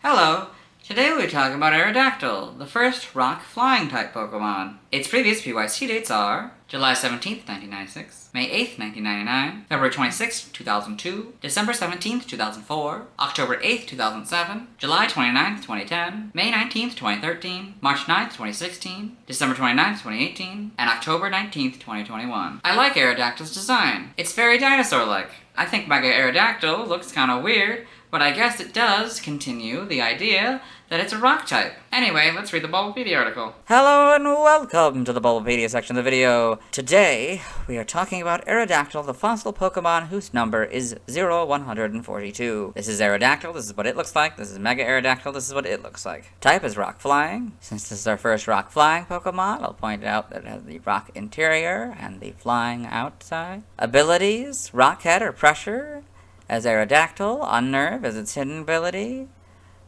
Hello! Today we'll be talking about Aerodactyl, the first rock flying type Pokemon. Its previous PYC dates are July 17th, 1996, May 8th, 1999, February 26th, 2002, December 17th, 2004, October 8th, 2007, July 29th, 2010, May 19th, 2013, March 9th, 2016, December 29th, 2018, and October 19th, 2021. I like Aerodactyl's design. It's very dinosaur-like. I think Mega Aerodactyl looks kinda weird, but I guess it does continue the idea that it's a rock type. Anyway, let's read the Bulbapedia article. Hello and welcome to the Bulbapedia section of the video. Today, we are talking about Aerodactyl, the fossil Pokemon whose number is 0142. This is Aerodactyl, this is what it looks like. This is Mega Aerodactyl, this is what it looks like. Type is rock flying. Since this is our first rock flying Pokemon, I'll point out that it has the rock interior and the flying outside. Abilities, Rock Head or Pressure. As Aerodactyl, Unnerve is its hidden ability.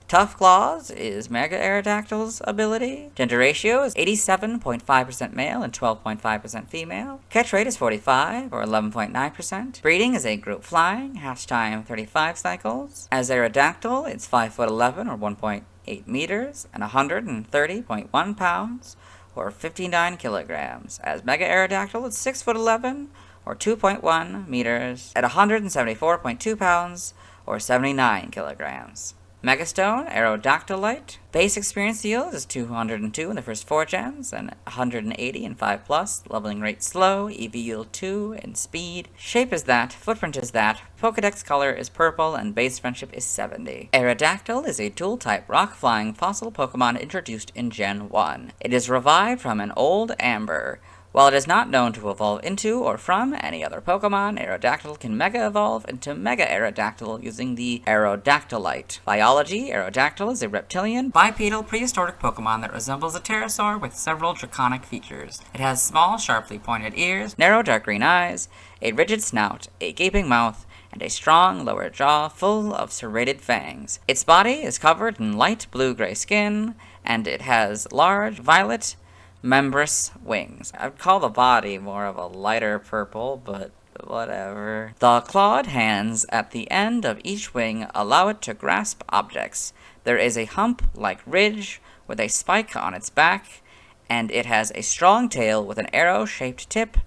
Tough Claws is Mega Aerodactyl's ability. Gender ratio is 87.5% male and 12.5% female. Catch rate is 45 or 11.9%. Breeding is a group flying. Hatch time 35 cycles. As Aerodactyl, it's 5'11" or 1.8 meters and 130.1 pounds or 59 kilograms. As Mega Aerodactyl, it's 6'11" or 2.1 meters at 174.2 pounds or 79 kilograms. Megastone, Aerodactylite. Base experience yield is 202 in the first 4 gens and 180 in 5+. Leveling rate slow, EV yield 2 in speed. Shape is that, footprint is that, Pokedex color is purple, and base friendship is 70. Aerodactyl is a dual-type rock-flying fossil Pokemon introduced in Gen 1. It is revived from an old Amber. While it is not known to evolve into or from any other Pokemon, Aerodactyl can Mega Evolve into Mega Aerodactyl using the Aerodactylite. Biology, Aerodactyl is a reptilian, bipedal, prehistoric Pokemon that resembles a pterosaur with several draconic features. It has small, sharply pointed ears, narrow dark green eyes, a rigid snout, a gaping mouth, and a strong lower jaw full of serrated fangs. Its body is covered in light blue-gray skin, and it has large violet membranous wings. I'd call the body more of a lighter purple, but whatever. The clawed hands at the end of each wing allow it to grasp objects. There is a hump-like ridge with a spike on its back, and it has a strong tail with an arrow-shaped tip.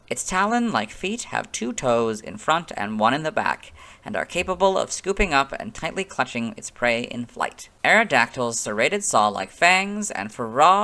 Its talon-like feet have 2 toes in front and 1 in the back, and are capable of scooping up and tightly clutching its prey in flight. Aerodactyl's serrated saw-like fangs and ferocious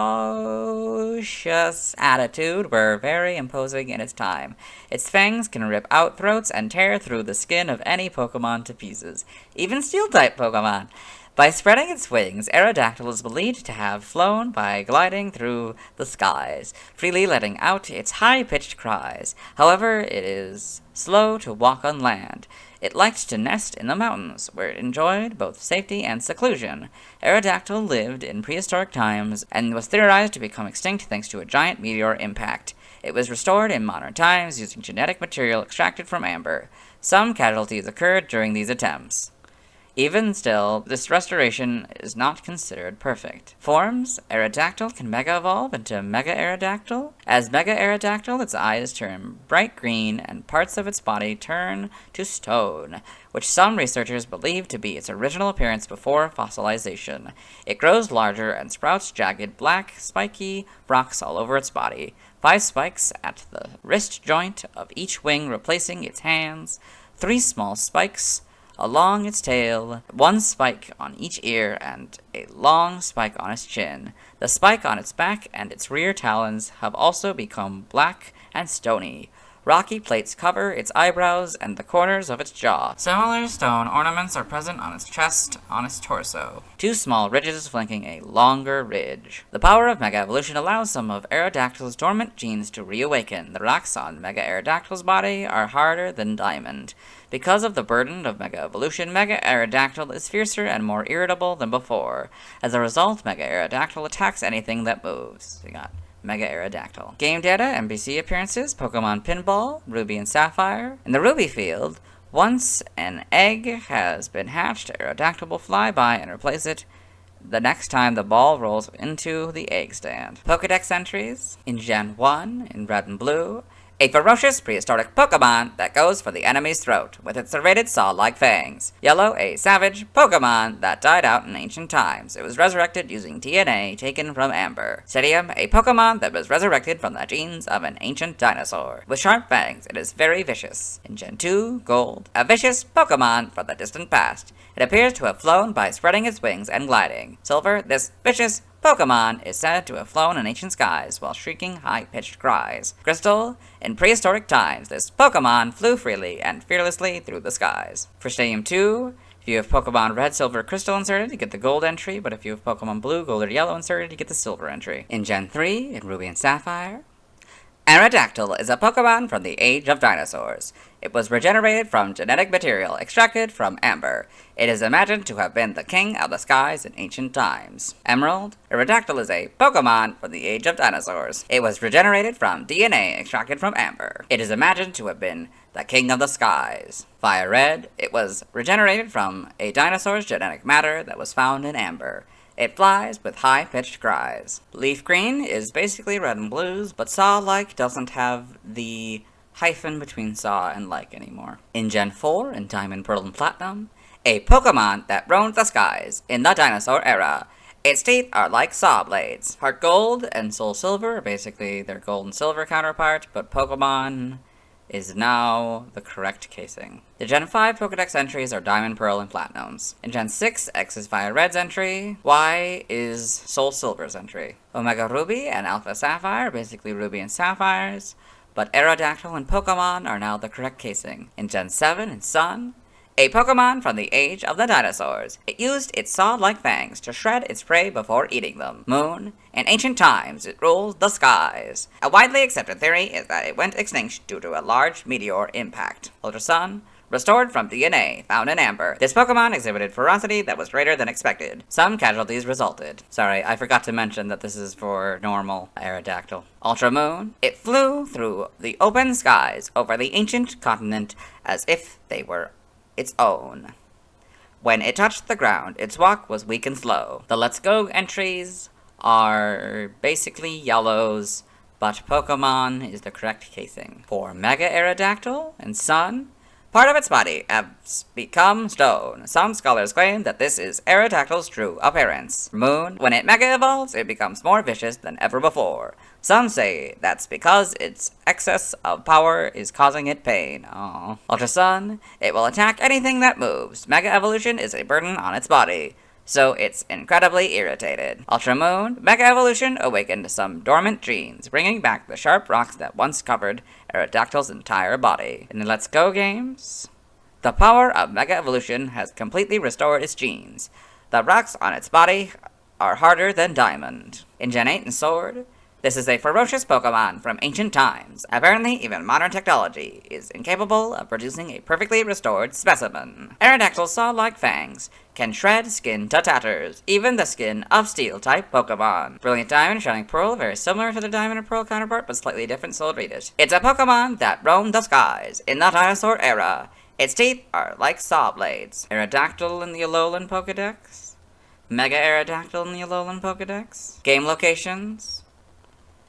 attitude were very imposing in its time. Its fangs can rip out throats and tear through the skin of any Pokemon to pieces, even Steel-type Pokemon. By spreading its wings, Aerodactyl is believed to have flown by gliding through the skies, freely letting out its high-pitched cries. However, it is slow to walk on land. It liked to nest in the mountains, where it enjoyed both safety and seclusion. Aerodactyl lived in prehistoric times and was theorized to become extinct thanks to a giant meteor impact. It was restored in modern times using genetic material extracted from amber. Some casualties occurred during these attempts. Even still, this restoration is not considered perfect. Forms, Aerodactyl can Mega Evolve into Mega Aerodactyl. As Mega Aerodactyl, its eyes turn bright green and parts of its body turn to stone, which some researchers believe to be its original appearance before fossilization. It grows larger and sprouts jagged, black, spiky rocks all over its body. 5 spikes at the wrist joint of each wing replacing its hands, 3 small spikes along its tail, 1 spike on each ear, and a long spike on its chin. The spike on its back and its rear talons have also become black and stony. Rocky plates cover its eyebrows and the corners of its jaw. Similar stone ornaments are present on its chest, on its torso. 2 small ridges flanking a longer ridge. The power of Mega Evolution allows some of Aerodactyl's dormant genes to reawaken. The rocks on Mega Aerodactyl's body are harder than diamond. Because of the burden of Mega Evolution, Mega Aerodactyl is fiercer and more irritable than before. As a result, Mega Aerodactyl attacks anything that moves. We got Mega Aerodactyl. Game data, NPC appearances, Pokemon Pinball, Ruby and Sapphire. In the Ruby field, once an egg has been hatched, Aerodactyl will fly by and replace it the next time the ball rolls into the egg stand. Pokedex entries. In Gen 1, in Red and Blue, A ferocious prehistoric Pokémon that goes for the enemy's throat with its serrated saw-like fangs. Yellow, a savage Pokémon that died out in ancient times. It was resurrected using DNA taken from amber. Stadium, a Pokémon that was resurrected from the genes of an ancient dinosaur. With sharp fangs, it is very vicious. In Gen 2, Gold, a vicious Pokémon from the distant past. It appears to have flown by spreading its wings and gliding. Silver, this vicious Pokémon is said to have flown in ancient skies while shrieking high-pitched cries. Crystal, in prehistoric times, this Pokémon flew freely and fearlessly through the skies. For Stadium 2, if you have Pokemon Red, Silver, Crystal inserted, you get the Gold entry, but if you have Pokemon Blue, Gold, or Yellow inserted, you get the Silver entry. In Gen 3, in Ruby and Sapphire, Aerodactyl is a Pokemon from the Age of Dinosaurs. It was regenerated from genetic material extracted from amber. It is imagined to have been the king of the skies in ancient times. Emerald, Aerodactyl is a Pokemon from the Age of Dinosaurs. It was regenerated from DNA extracted from amber. It is imagined to have been the king of the skies. Fire Red, it was regenerated from a dinosaur's genetic matter that was found in amber. It flies with high-pitched cries. Leaf Green is basically red and blues, but Saw-like doesn't have the hyphen between Saw and like anymore. In Gen 4, in Diamond, Pearl, and Platinum, a Pokemon that roamed the skies in the dinosaur era. Its teeth are like saw blades. Heart Gold and Soul Silver are basically their gold and silver counterpart, but Pokemon is now the correct casing. The Gen 5 Pokedex entries are Diamond, Pearl, and Platinums. In Gen 6, X is Fire Red's entry, Y is Soul Silver's entry. Omega Ruby and Alpha Sapphire are basically Ruby and Sapphires, but Aerodactyl and Pokemon are now the correct casing. In Gen 7, in Sun, a Pokemon from the Age of the Dinosaurs. It used its saw-like fangs to shred its prey before eating them. Moon, in ancient times, it ruled the skies. A widely accepted theory is that it went extinct due to a large meteor impact. Ultra Sun, restored from DNA found in amber. This Pokemon exhibited ferocity that was greater than expected. Some casualties resulted. Sorry, I forgot to mention that this is for normal Aerodactyl. Ultra Moon, it flew through the open skies over the ancient continent as if they were its own. When it touched the ground, its walk was weak and slow. The Let's Go entries are basically yellows, but Pokemon is the correct casing. For Mega Aerodactyl and Sun, part of its body has become stone. Some scholars claim that this is Aerodactyl's true appearance. Moon, when it Mega Evolves, it becomes more vicious than ever before. Some say that's because its excess of power is causing it pain. Aww. Ultra Sun, it will attack anything that moves. Mega Evolution is a burden on its body, so it's incredibly irritated. Ultra Moon, Mega Evolution awakened some dormant genes, bringing back the sharp rocks that once covered Aerodactyl's entire body. In the Let's Go games, the power of Mega Evolution has completely restored its genes. The rocks on its body are harder than diamond. In Gen 8 and Sword, this is a ferocious Pokemon from ancient times. Apparently, even modern technology is incapable of producing a perfectly restored specimen. Aerodactyl's saw-like fangs can shred skin to tatters, even the skin of Steel-type Pokemon. Brilliant Diamond and Shining Pearl, very similar to the Diamond and Pearl counterpart, but slightly different, so I'll read it. It's a Pokemon that roamed the skies in the dinosaur era. Its teeth are like saw blades. Aerodactyl in the Alolan Pokedex. Mega Aerodactyl in the Alolan Pokedex. Game locations.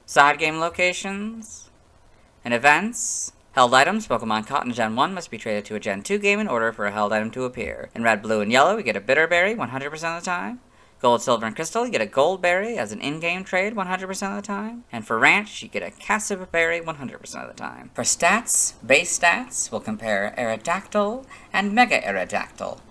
Side game locations, and events. Held items, Pokemon caught in Gen 1 must be traded to a Gen 2 game in order for a held item to appear. In Red, Blue, and Yellow, you get a Bitter Berry 100% of the time. Gold, Silver, and Crystal, you get a Gold Berry as an in-game trade 100% of the time. And for Ranch, you get a Cassive Berry 100% of the time. For stats, base stats, we'll compare Aerodactyl and Mega Aerodactyl.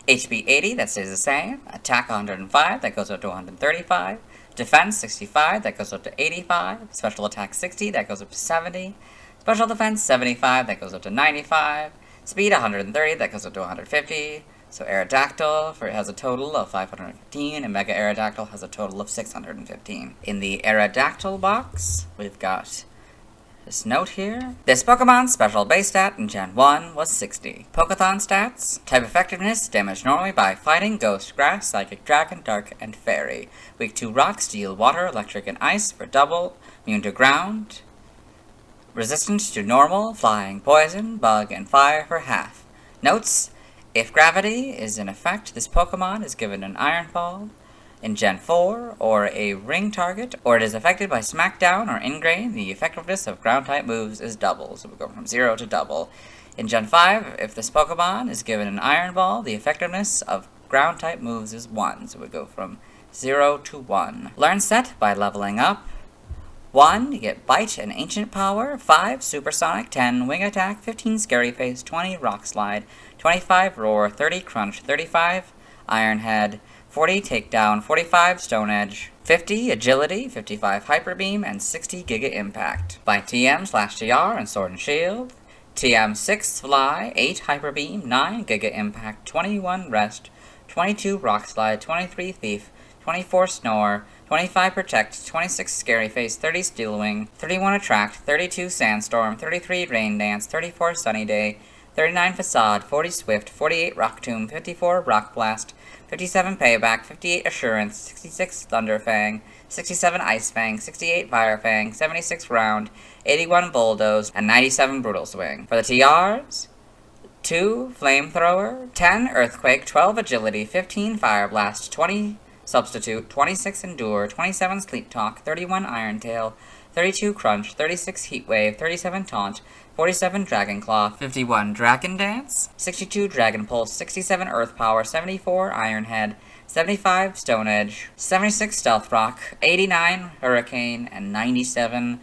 HP 80, that stays the same. Attack 105, that goes up to 135. Defense 65, that goes up to 85. Special attack 60, that goes up to 70. Special defense 75, that goes up to 95. Speed 130, that goes up to 150. So Aerodactyl has a total of 515, and Mega Aerodactyl has a total of 615. In the Aerodactyl box, we've got this note here. This Pokemon's special base stat in Gen 1 was 60. Pokéthon stats. Type effectiveness, damage normally by fighting, ghost, grass, psychic, dragon, dark, and fairy. Weak to rock, steel, water, electric, and ice for double. Immune to ground. Resistant to normal, flying, poison, bug, and fire for half. Notes. If gravity is in effect, this Pokemon is given an Iron Ball. In Gen 4, or a ring target, or it is affected by Smackdown or Ingrain, the effectiveness of ground-type moves is double, so we go from 0 to double. In Gen 5, if this Pokemon is given an Iron Ball, the effectiveness of ground-type moves is 1, so we go from 0 to 1. Learn Set by leveling up. 1, you get Bite and Ancient Power, 5, Supersonic, 10, Wing Attack, 15, Scary Face, 20, Rock Slide, 25, Roar, 30, Crunch, 35, Iron Head, 40, Takedown, 45, Stone Edge, 50, Agility, 55, Hyper Beam, and 60, Giga Impact. By TM/TR and Sword and Shield. TM 6, Fly, 8, Hyper Beam, 9, Giga Impact, 21, Rest, 22, Rock Slide, 23, Thief, 24, Snore, 25, Protect, 26, Scary Face, 30, Steel Wing, 31, Attract, 32, Sandstorm, 33, Rain Dance, 34, Sunny Day, 39, Facade, 40, Swift, 48, Rock Tomb, 54, Rock Blast, 57, Payback, 58, Assurance, 66, Thunder Fang, 67, Ice Fang, 68, Fire Fang, 76, Round, 81, Bulldoze, and 97, Brutal Swing. For the TRs, 2, Flamethrower, 10, Earthquake, 12, Agility, 15, Fire Blast, 20, Substitute, 26, Endure, 27, Sleep Talk, 31, Iron Tail, 32, Crunch, 36, Heat Wave, 37, Taunt, 47, Dragon Claw, 51, Dragon Dance, 62, Dragon Pulse, 67, Earth Power, 74, Iron Head, 75, Stone Edge, 76, Stealth Rock, 89, Hurricane, and 97,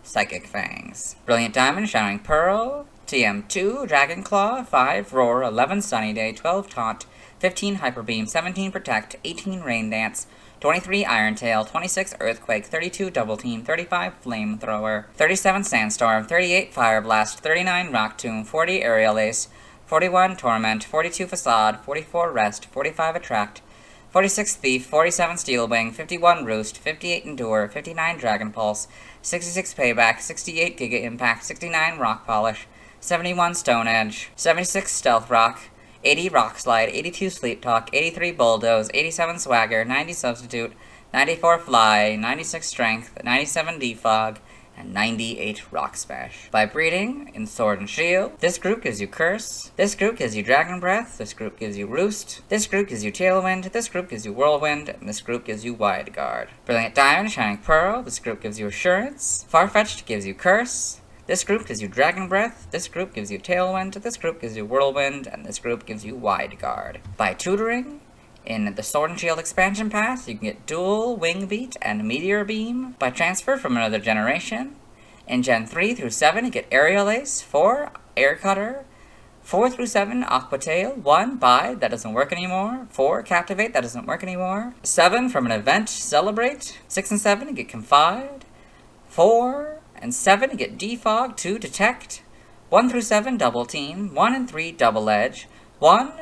Psychic Fangs. Brilliant Diamond, Shining Pearl, TM2, Dragon Claw, 5, Roar, 11, Sunny Day, 12, Taunt, 15, Hyper Beam, 17, Protect, 18, Rain Dance, 23, Iron Tail, 26, Earthquake, 32, Double Team, 35, Flamethrower, 37, Sandstorm, 38, Fire Blast, 39, Rock Tomb, 40, Aerial Ace, 41, Torment, 42, Facade, 44, Rest, 45, Attract, 46, Thief, 47, Steel Wing, 51, Roost, 58, Endure, 59, Dragon Pulse, 66, Payback, 68, Giga Impact, 69, Rock Polish, 71, Stone Edge, 76, Stealth Rock, 80, Rock Slide, 82, Sleep Talk, 83, Bulldoze, 87, Swagger, 90, Substitute, 94, Fly, 96, Strength, 97, Defog, and 98, Rock Smash. By breeding, in Sword and Shield, this group gives you Curse, this group gives you Dragon Breath, this group gives you Roost, this group gives you Tailwind, this group gives you Whirlwind, and this group gives you Wide Guard. Brilliant Diamond, Shining Pearl, this group gives you Assurance, Farfetch'd gives you Curse, this group gives you Dragon Breath, this group gives you Tailwind, this group gives you Whirlwind, and this group gives you Wide Guard. By tutoring, in the Sword and Shield expansion pass, you can get Dual, Wing Beat, and Meteor Beam. By transfer from another generation, in Gen 3 through 7, you get Aerial Ace, 4, Air Cutter, 4 through 7, Aqua Tail, 1, Bide, that doesn't work anymore, 4, Captivate, that doesn't work anymore, 7, from an event, Celebrate, 6 and 7, you get Confide, 4, and 7, you get Defog, 2, Detect, 1 through 7, Double Team, 1 and 3, Double Edge, 1,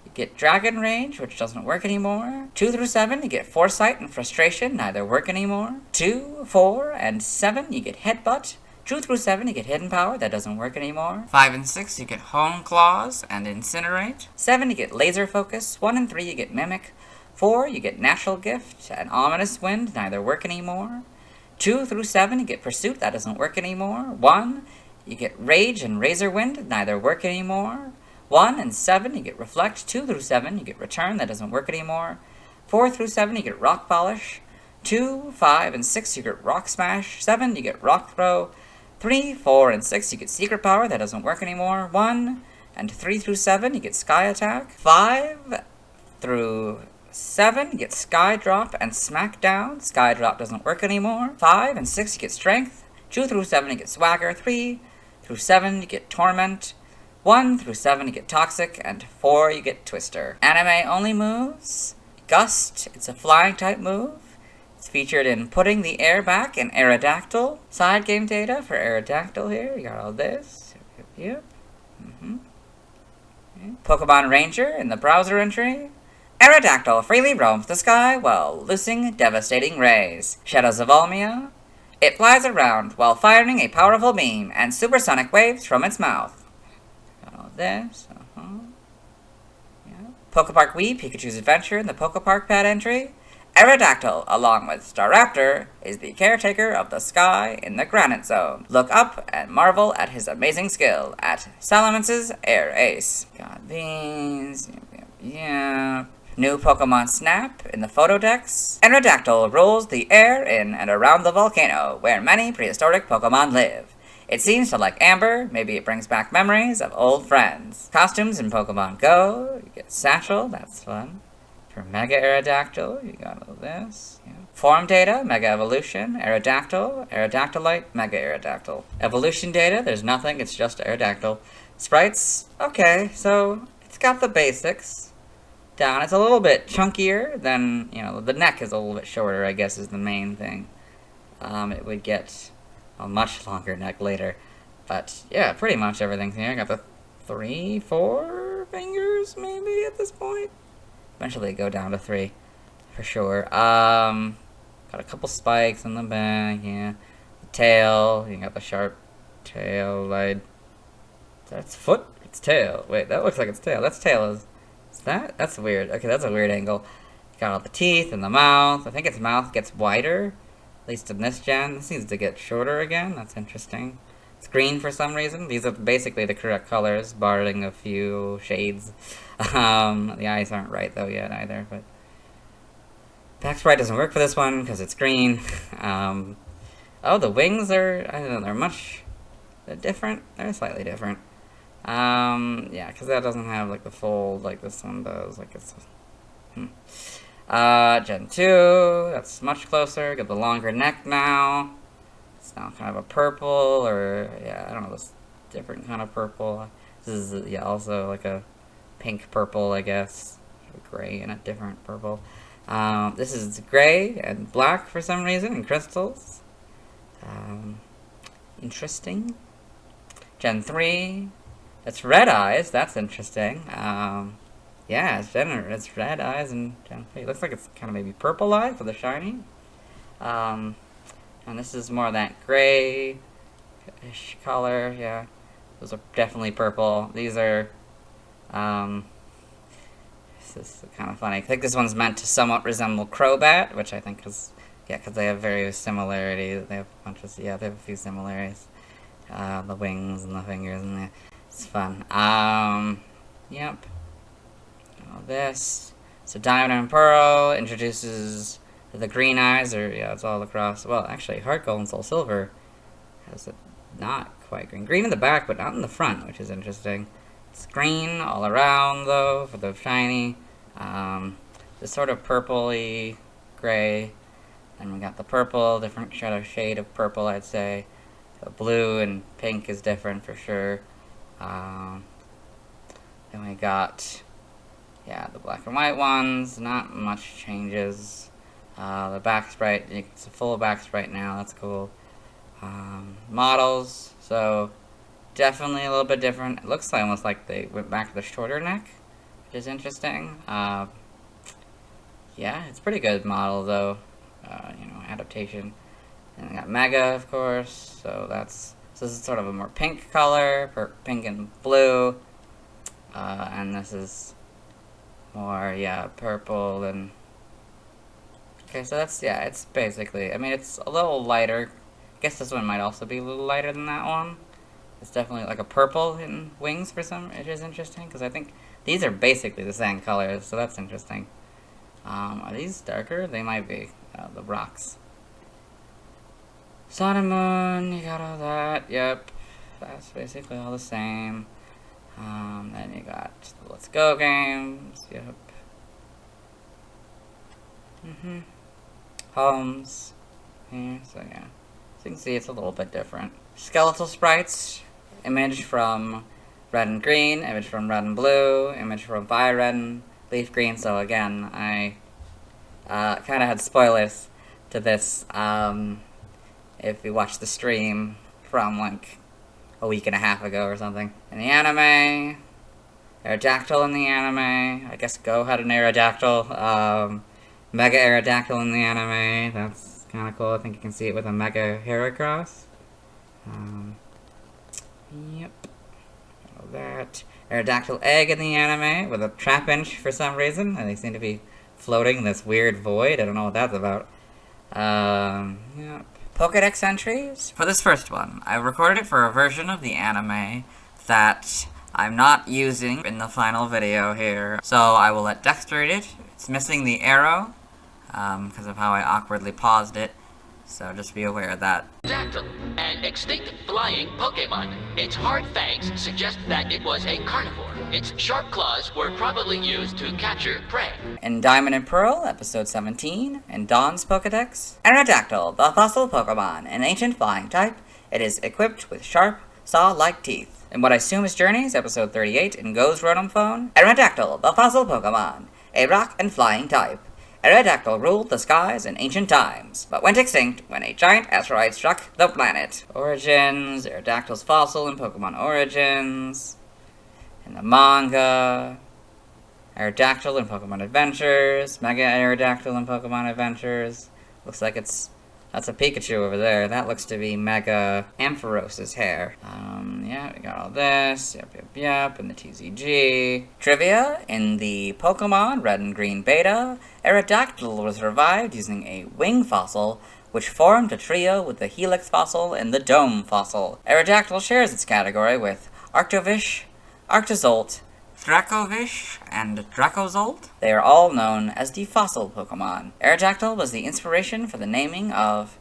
you get Dragon Range, which doesn't work anymore, 2 through 7, you get Foresight and Frustration, neither work anymore, 2, 4, and 7, you get Headbutt, 2 through 7, you get Hidden Power, that doesn't work anymore, 5 and 6, you get Hone Claws and Incinerate, 7, you get Laser Focus, 1 and 3, you get Mimic, 4, you get Natural Gift and Ominous Wind, neither work anymore, 2 through 7, you get Pursuit, that doesn't work anymore. 1, you get Rage and Razor Wind, neither work anymore. 1 and 7, you get Reflect. 2 through 7, you get Return, that doesn't work anymore. 4 through 7, you get Rock Polish. 2, 5, and 6, you get Rock Smash. 7, you get Rock Throw. 3, 4, and 6, you get Secret Power, that doesn't work anymore. 1 and 3 through 7, you get Sky Attack. 5 through 7, you get Sky Drop and Smackdown. Sky Drop doesn't work anymore. 5 and 6, you get Strength. 2 through 7, you get Swagger. 3 through 7, you get Torment. 1 through 7, you get Toxic. And 4, you get Twister. Anime only moves. Gust, it's a flying type move. It's featured in Putting the Air Back and Aerodactyl. Side game data for Aerodactyl here. You got all this. Yep. Okay. Pokemon Ranger in the browser entry. Aerodactyl freely roams the sky while loosing devastating rays. Shadows of Ulmia. It flies around while firing a powerful beam and supersonic waves from its mouth. Got all this. Yeah. Pokepark Wii, Pikachu's Adventure in the Pokepark pad entry. Aerodactyl, along with Staraptor, is the caretaker of the sky in the Granite Zone. Look up and marvel at his amazing skill at Salamance's Air Ace. Got these. Yeah. New Pokemon Snap in the Photodex. Aerodactyl rules the air in and around the volcano, where many prehistoric Pokemon live. It seems to like amber, maybe it brings back memories of old friends. Costumes in Pokemon Go, you get Satchel, that's fun. For Mega Aerodactyl, you got all this. Yeah. Form data, Mega Evolution, Aerodactyl, Aerodactylite, Mega Aerodactyl. Evolution data, there's nothing, it's just Aerodactyl. Sprites, okay, so it's got the basics down. It's a little bit chunkier than, the neck is a little bit shorter, I guess, is the main thing. It would get a much longer neck later. But, yeah, pretty much everything's here. I got the 3, 4 fingers, maybe, at this point. Eventually go down to 3, for sure. Got a couple spikes in the back, yeah. The tail, you got the sharp tail, that's foot? It's tail. Wait, that looks like it's tail. That's tail. Is that? That's weird. Okay, that's a weird angle. Got all the teeth and the mouth. I think its mouth gets wider, at least in this gen. This needs to get shorter again. That's interesting. It's green for some reason. These are basically the correct colors, barring a few shades. The eyes aren't right, though, yet, either. But back sprite doesn't work for this one, because it's green. Oh, the wings are, I don't know, they're different. They're slightly different. Yeah, because that doesn't have, the fold like this one does. Gen 2, that's much closer. Got the longer neck now. It's now kind of a purple, or, yeah, I don't know, this different kind of purple. This is, yeah, also like a pink purple, I guess. Gray and a different purple. This is gray and black for some reason, and crystals. Interesting. Gen 3. It's red eyes, that's interesting. Yeah, it's red eyes and Gen 3. It looks like it's kind of maybe purple eye for the shiny. And this is more of that gray-ish color, yeah. Those are definitely purple. These are, this is kind of funny. I think this one's meant to somewhat resemble Crobat, which I think is, yeah, because they have various similarities. They have a bunch of, yeah, they have a few similarities. The wings and the fingers and the... It's fun. Yep. All this. So Diamond and Pearl introduces the green eyes, or, yeah, it's all across. Well, actually, Heart Gold and Soul Silver has it not quite green. Green in the back, but not in the front, which is interesting. It's green all around, though, for the shiny. This sort of purpley gray. And we got the purple, different shade of purple, I'd say. The blue and pink is different for sure. Then we got, yeah, the black and white ones, not much changes. The back sprite, it's a full back sprite now, that's cool. Models, so definitely a little bit different. It looks like almost like they went back to the shorter neck, which is interesting. Yeah, it's a pretty good model though, adaptation. And we got Mega, of course, so this is sort of a more pink color, pink and blue, and this is more, yeah, purple and, okay, so that's, yeah, it's basically, I mean, it's a little lighter. I guess this one might also be a little lighter than that one. It's definitely like a purple in wings for some, it is interesting, because I think these are basically the same colors, so that's interesting. Are these darker? They might be, the rocks. Sun and Moon, you got all that, yep, that's basically all the same. Then you got the Let's Go games, yep. Homes, here, so yeah. So you can see it's a little bit different. Skeletal sprites, image from red and green, image from red and blue, image from fire red and leaf green, so again, I kind of had spoilers to this, if you watched the stream from, like, a week and a half ago or something. In the anime, Aerodactyl in the anime, I guess Go had an Aerodactyl, Mega Aerodactyl in the anime, that's kind of cool. I think you can see it with a Mega Heracross. Yep. All that. Aerodactyl egg in the anime with a Trapinch for some reason, and they seem to be floating in this weird void. I don't know what that's about. Yep. Pokédex entries. For this first one, I recorded it for a version of the anime that I'm not using in the final video here, so I will let Dexter read it, It's missing the arrow, because of how I awkwardly paused it, so just be aware of that. Aerodactyl, an extinct flying Pokémon. Its hard fangs suggest that it was a carnivore. Its sharp claws were probably used to capture prey. In Diamond and Pearl, Episode 17, in Dawn's Pokedex, Aerodactyl, the fossil Pokemon, an ancient flying type. It is equipped with sharp, saw-like teeth. In what I assume is Journeys, Episode 38, in Go's Rotom Phone, Aerodactyl, the fossil Pokemon, a rock and flying type. Aerodactyl ruled the skies in ancient times, but went extinct when a giant asteroid struck the planet. Origins, Aerodactyl's fossil in Pokemon Origins. In the manga, Aerodactyl in Pokemon Adventures, Mega Aerodactyl in Pokemon Adventures. Looks like that's a Pikachu over there. That looks to be Mega Ampharos' hair. Yeah, we got all this. Yep, and the TCG. Trivia, in the Pokemon Red and Green Beta, Aerodactyl was revived using a wing fossil, which formed a trio with the Helix fossil and the Dome fossil. Aerodactyl shares its category with Arctovish, Arctozolt, Dracovish, and Dracozolt. They are all known as the fossil Pokemon. Aerodactyl was the inspiration for the naming of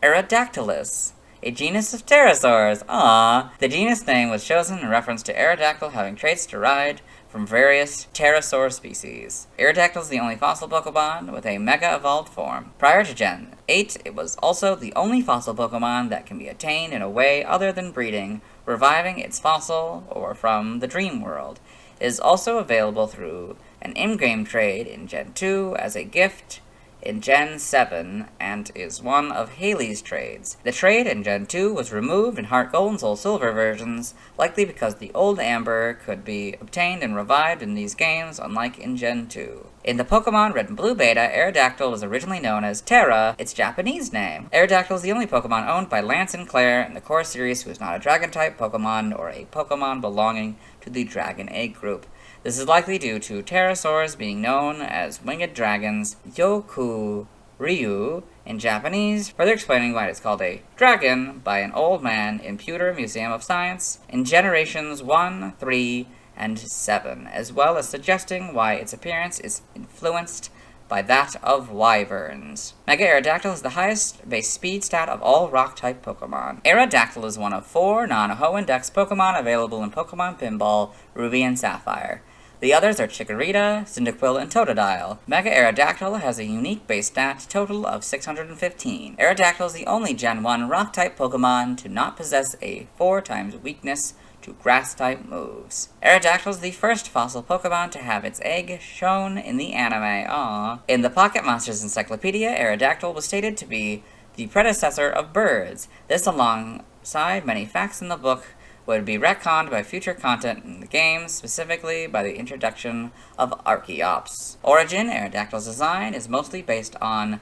Aerodactylus, a genus of pterosaurs. Aww. The genus name was chosen in reference to Aerodactyl having traits derived from various pterosaur species. Aerodactyl is the only fossil Pokemon with a Mega-evolved form. Prior to Gen 8, it was also the only fossil Pokemon that can be attained in a way other than breeding, reviving its fossil, or from the dream world. It is also available through an in-game trade in Gen 2 as a gift in Gen 7, and is one of Haley's trades. The trade in Gen 2 was removed in Heart Gold and Soul Silver versions, likely because the old Amber could be obtained and revived in these games, unlike in Gen 2. In the Pokemon Red and Blue Beta, Aerodactyl was originally known as Terra, its Japanese name. Aerodactyl is the only Pokemon owned by Lance and Claire in the core series who is not a Dragon-type Pokemon or a Pokemon belonging to the Dragon Egg group. This is likely due to pterosaurs being known as winged dragons, Yoku Ryu in Japanese, further explaining why it's called a dragon by an old man in Pewter Museum of Science in generations 1, 3, and 7, as well as suggesting why its appearance is influenced by that of wyverns. Mega Aerodactyl is the highest base speed stat of all rock-type Pokemon. Aerodactyl is one of 4 non-Hoenn-Dex Pokemon available in Pokemon Pinball, Ruby and Sapphire. The others are Chikorita, Cyndaquil, and Totodile. Mega Aerodactyl has a unique base stat total of 615. Aerodactyl is the only Gen 1 rock-type Pokemon to not possess a 4x weakness to grass-type moves. Aerodactyl is the first fossil Pokemon to have its egg shown in the anime. Aww. In the Pocket Monsters Encyclopedia, Aerodactyl was stated to be the predecessor of birds. This, alongside many facts in the book, would be retconned by future content in the game, specifically by the introduction of Archeops. Origin, Aerodactyl's design is mostly based on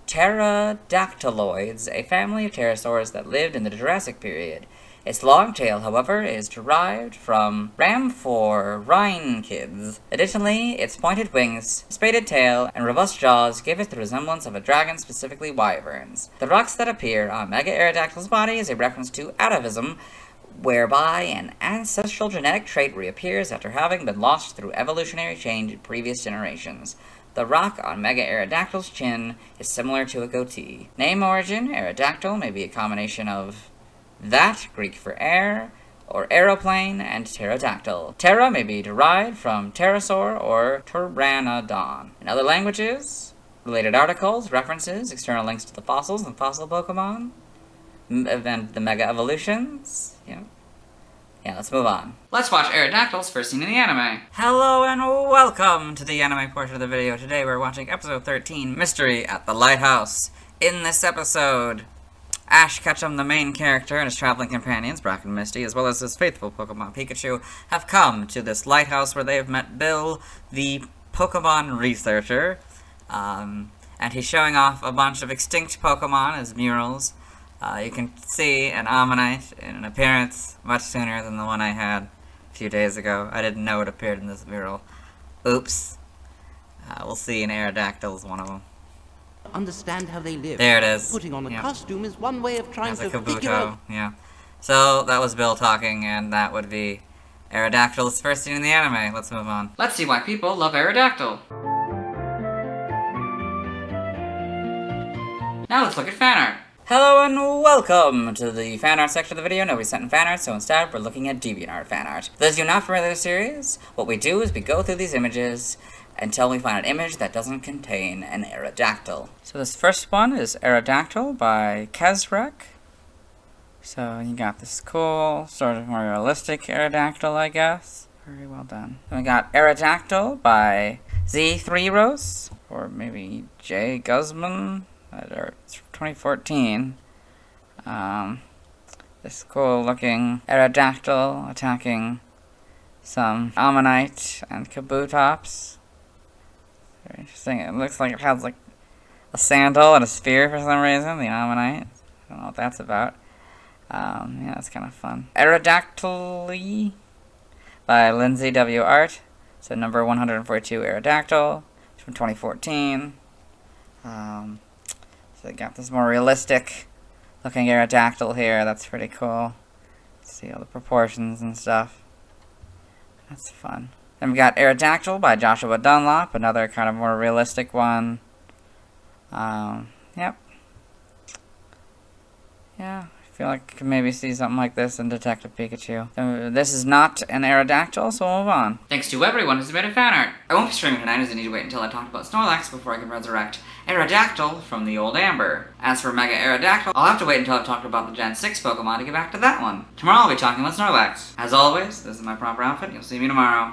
pterodactyloids, a family of pterosaurs that lived in the Jurassic period. Its long tail, however, is derived from rhinopteros. Additionally, its pointed wings, spaded tail, and robust jaws give it the resemblance of a dragon, specifically wyverns. The rocks that appear on Mega Aerodactyl's body is a reference to atavism, whereby an ancestral genetic trait reappears after having been lost through evolutionary change in previous generations. The rock on Mega Aerodactyl's chin is similar to a goatee. Name origin, Aerodactyl may be a combination of that, Greek for air, or aeroplane, and pterodactyl. Terra may be derived from pterosaur or pteranodon. In other languages, related articles, references, external links to the fossils and fossil Pokemon, and the Mega Evolutions. Yeah, let's move on. Let's watch Aerodactyl's first scene in the anime. Hello and welcome to the anime portion of the video. Today we're watching episode 13, Mystery at the Lighthouse. In this episode, Ash Ketchum, the main character, and his traveling companions, Brock and Misty, as well as his faithful Pokemon Pikachu, have come to this lighthouse where they've met Bill, the Pokemon researcher. And he's showing off a bunch of extinct Pokemon as murals. You can see an Ammonite in an appearance much sooner than the one I had a few days ago. I didn't know it appeared in this mural. Oops. We'll see an Aerodactyl is one of them. Understand how they live. There it is. Putting on a costume is one way of trying to figure out. Yeah. So, that was Bill talking, and that would be Aerodactyl's first scene in the anime. Let's move on. Let's see why people love Aerodactyl. Now let's look at fan art. Hello and welcome to the fan art section of the video. Nobody sent in fan art, so instead we're looking at DeviantArt fan art. For those of you not familiar with the series, what we do is we go through these images until we find an image that doesn't contain an Aerodactyl. So this first one is Aerodactyl by Kezrek. So you got this cool, sort of more realistic Aerodactyl, I guess. Very well done. Then we got Aerodactyl by Z3 Rose, or maybe J Guzman. It's from 2014. This cool looking Aerodactyl attacking some Ammonite and Kabutops. Very interesting. It looks like it has like a sandal and a spear for some reason, the Ammonite. I don't know what that's about. Yeah, it's kind of fun. Aerodactyl by Lindsay W. Art. So number 142 Aerodactyl. It's from 2014. So they got this more realistic looking Aerodactyl here. That's pretty cool. See all the proportions and stuff. That's fun. Then we got Aerodactyl by Joshua Dunlop, another kind of more realistic one. Yep. Yeah, I feel like I could maybe see something like this in Detective Pikachu. This is not an Aerodactyl, so we'll move on. Thanks to everyone who's made a fan art. I won't be streaming tonight as I need to wait until I talk about Snorlax before I can resurrect Aerodactyl from the old Amber. As for Mega Aerodactyl, I'll have to wait until I've talked about the Gen 6 Pokemon to get back to that one. Tomorrow I'll be talking about Snorlax. As always, this is my proper outfit. You'll see me tomorrow.